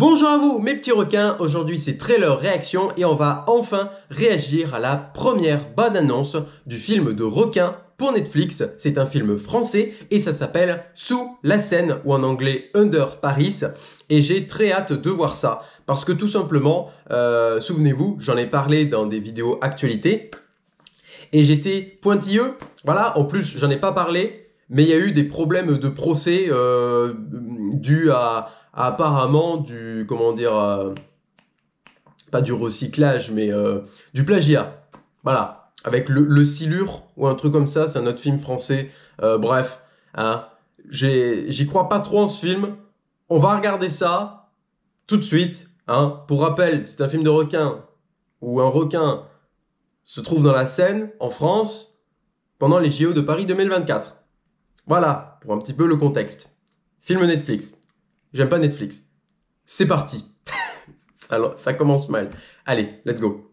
Bonjour à vous mes petits requins, aujourd'hui c'est trailer réaction et on va enfin réagir à la première bande-annonce du film de requin pour Netflix. C'est un film français et ça s'appelle Sous la Seine ou en anglais Under Paris et j'ai très hâte de voir ça parce que tout simplement, souvenez-vous, j'en ai parlé dans des vidéos actualité et j'étais pointilleux, voilà, en plus j'en ai pas parlé mais il y a eu des problèmes de procès dus à apparemment du, comment dire, pas du recyclage, mais du plagiat. Voilà, avec le Silure ou un truc comme ça, c'est un autre film français. Bref, hein, j'y crois pas trop en ce film. On va regarder ça tout de suite. Hein. Pour rappel, c'est un film de requin où un requin se trouve dans la Seine, en France, pendant les JO de Paris 2024. Voilà, pour un petit peu le contexte. Film Netflix. J'aime pas Netflix. C'est parti. ça commence mal. Allez, let's go.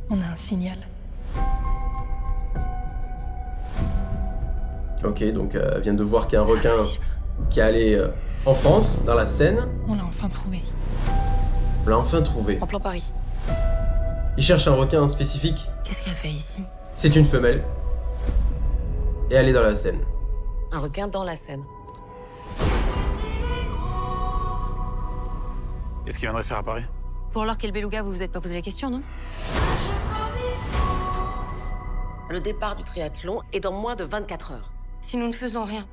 On a un signal. Ok, donc elle vient de voir qu'il y a un requin qui est allé en France, dans la Seine. On l'a enfin trouvé. On l'a enfin trouvé. En plein Paris. Il cherche un requin spécifique. Qu'est-ce qu'elle fait ici? C'est une femelle. Et elle est dans la Seine. Un requin dans la Seine. Qu'est-ce qu'il viendrait faire à Paris? Pour alors quel beluga, vous vous êtes pas posé la question, non? Le départ du triathlon est dans moins de 24 heures. Si nous ne faisons rien,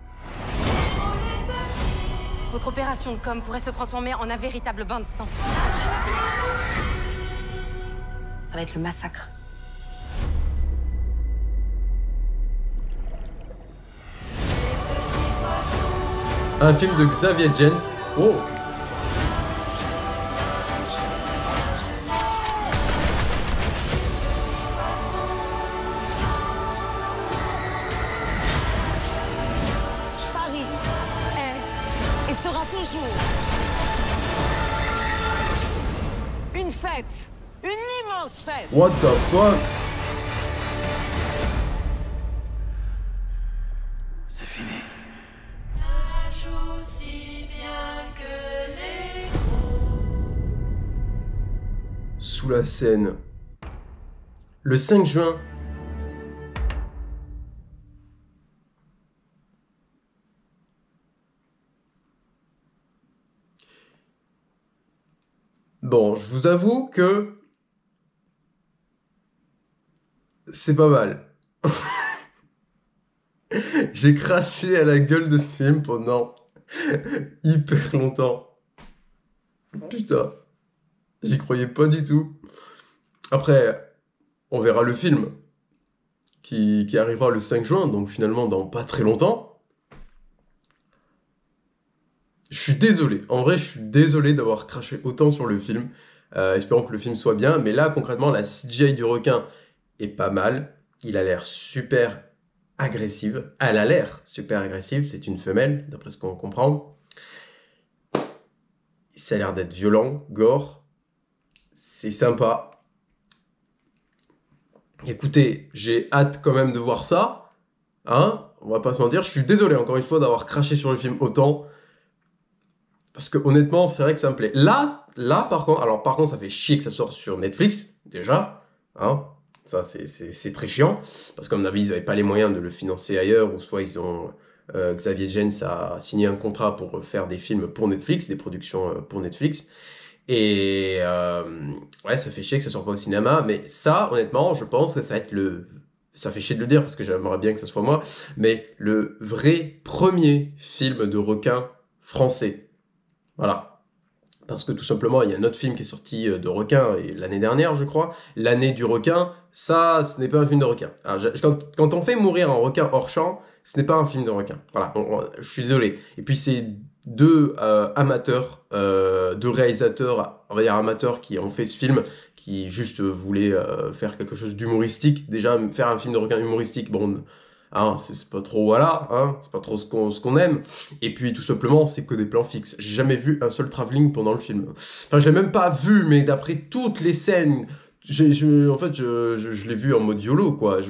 votre opération de com pourrait se transformer en un véritable bain de sang. Ça va être le massacre. Un film de Xavier Gens. Oh! Paris est et sera toujours une fête, une immense fête. What the fuck? C'est fini. Sous la Seine. Le 5 juin. Bon, je vous avoue que c'est pas mal. J'ai craché à la gueule de ce film pendant hyper longtemps. Putain. J'y croyais pas du tout. Après, on verra le film qui arrivera le 5 juin, donc finalement dans pas très longtemps. Je suis désolé. En vrai, je suis désolé d'avoir craché autant sur le film. Espérons que le film soit bien. Mais là, concrètement, la CGI du requin est pas mal. Il a l'air super agressive. Elle a l'air super agressive. C'est une femelle, d'après ce qu'on comprend. Ça a l'air d'être violent, gore. C'est sympa. Écoutez, j'ai hâte quand même de voir ça. Hein? On va pas se mentir. Je suis désolé encore une fois d'avoir craché sur le film autant. Parce que honnêtement, c'est vrai que ça me plaît. Là, par contre, ça fait chier que ça sorte sur Netflix, déjà. Hein? Ça, c'est très chiant. Parce que, comme d'habitude, ils n'avaient pas les moyens de le financer ailleurs. Ou soit ils ont... Xavier Gens a signé un contrat pour faire des films pour Netflix, des productions pour Netflix. Et ouais, ça fait chier que ça sorte pas au cinéma, mais ça, honnêtement, je pense que ça va être le... Ça fait chier de le dire, parce que j'aimerais bien que ce soit moi, mais le vrai premier film de requin français. Voilà. Parce que tout simplement, il y a un autre film qui est sorti de requin l'année dernière, je crois. L'année du requin, ça, ce n'est pas un film de requin. Alors, quand on fait mourir un requin hors champ, ce n'est pas un film de requin. Voilà, je suis désolé. Et puis c'est deux amateurs, deux réalisateurs, on va dire amateurs, qui ont fait ce film, qui juste voulaient faire quelque chose d'humoristique. Déjà, faire un film de requin humoristique, bon, hein, c'est pas trop, voilà, hein, c'est pas trop ce qu'on aime. Et puis tout simplement, c'est que des plans fixes. J'ai jamais vu un seul travelling pendant le film. Enfin, je l'ai même pas vu, mais d'après toutes les scènes, en fait, je l'ai vu en mode YOLO, quoi.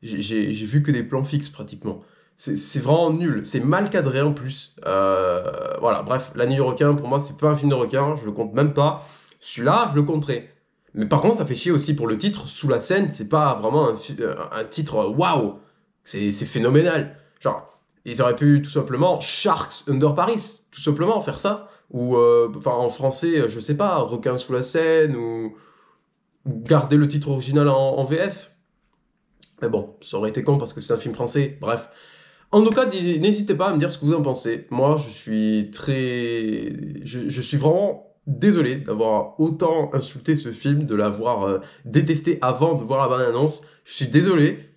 J'ai vu que des plans fixes, pratiquement. c'est vraiment nul, c'est mal cadré en plus. Voilà, bref, La Nuit du requin, pour moi, c'est pas un film de requin, je le compte même pas. Celui-là, je le compterai. Mais par contre, ça fait chier aussi pour le titre, Sous la Seine, c'est pas vraiment un titre waouh, c'est phénoménal. Genre, ils auraient pu tout simplement Sharks Under Paris, tout simplement faire ça. Ou, enfin, en français, je sais pas, Requin sous la Seine, ou garder le titre original en VF. Mais bon, ça aurait été con parce que c'est un film français, bref. En tout cas, n'hésitez pas à me dire ce que vous en pensez. Moi, je suis très... Je suis vraiment désolé d'avoir autant insulté ce film, de l'avoir détesté avant de voir la bande-annonce. Je suis désolé.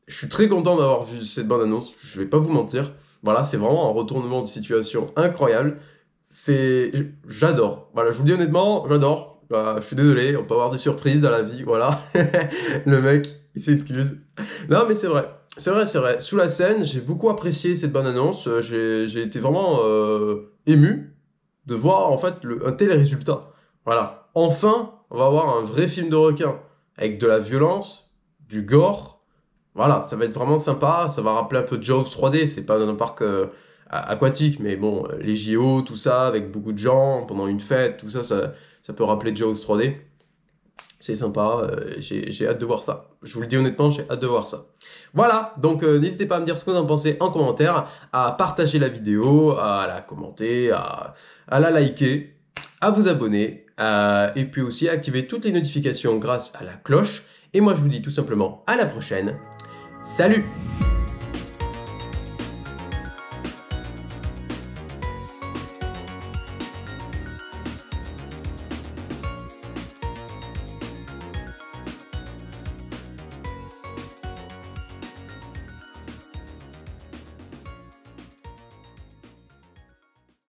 Je suis très content d'avoir vu cette bande-annonce, je vais pas vous mentir. Voilà, c'est vraiment un retournement de situation incroyable. J'adore. Voilà, je vous le dis honnêtement, j'adore. Je suis désolé, on peut avoir des surprises dans la vie, voilà. Le mec, il s'excuse. Non, mais c'est vrai. C'est vrai, c'est vrai. Sous la Seine, j'ai beaucoup apprécié cette bande-annonce. J'ai été vraiment ému de voir en fait un tel résultat. Voilà. Enfin, on va avoir un vrai film de requin. Avec de la violence, du gore. Voilà, ça va être vraiment sympa. Ça va rappeler un peu Jaws 3D. C'est pas dans un parc aquatique, mais bon, les JO, tout ça, avec beaucoup de gens, pendant une fête, tout ça, ça peut rappeler Jaws 3D. C'est sympa, j'ai hâte de voir ça. Je vous le dis honnêtement, j'ai hâte de voir ça. Voilà, donc n'hésitez pas à me dire ce que vous en pensez en commentaire, à partager la vidéo, à la commenter, à la liker, à vous abonner, et puis aussi à activer toutes les notifications grâce à la cloche. Et moi je vous dis tout simplement à la prochaine. Salut!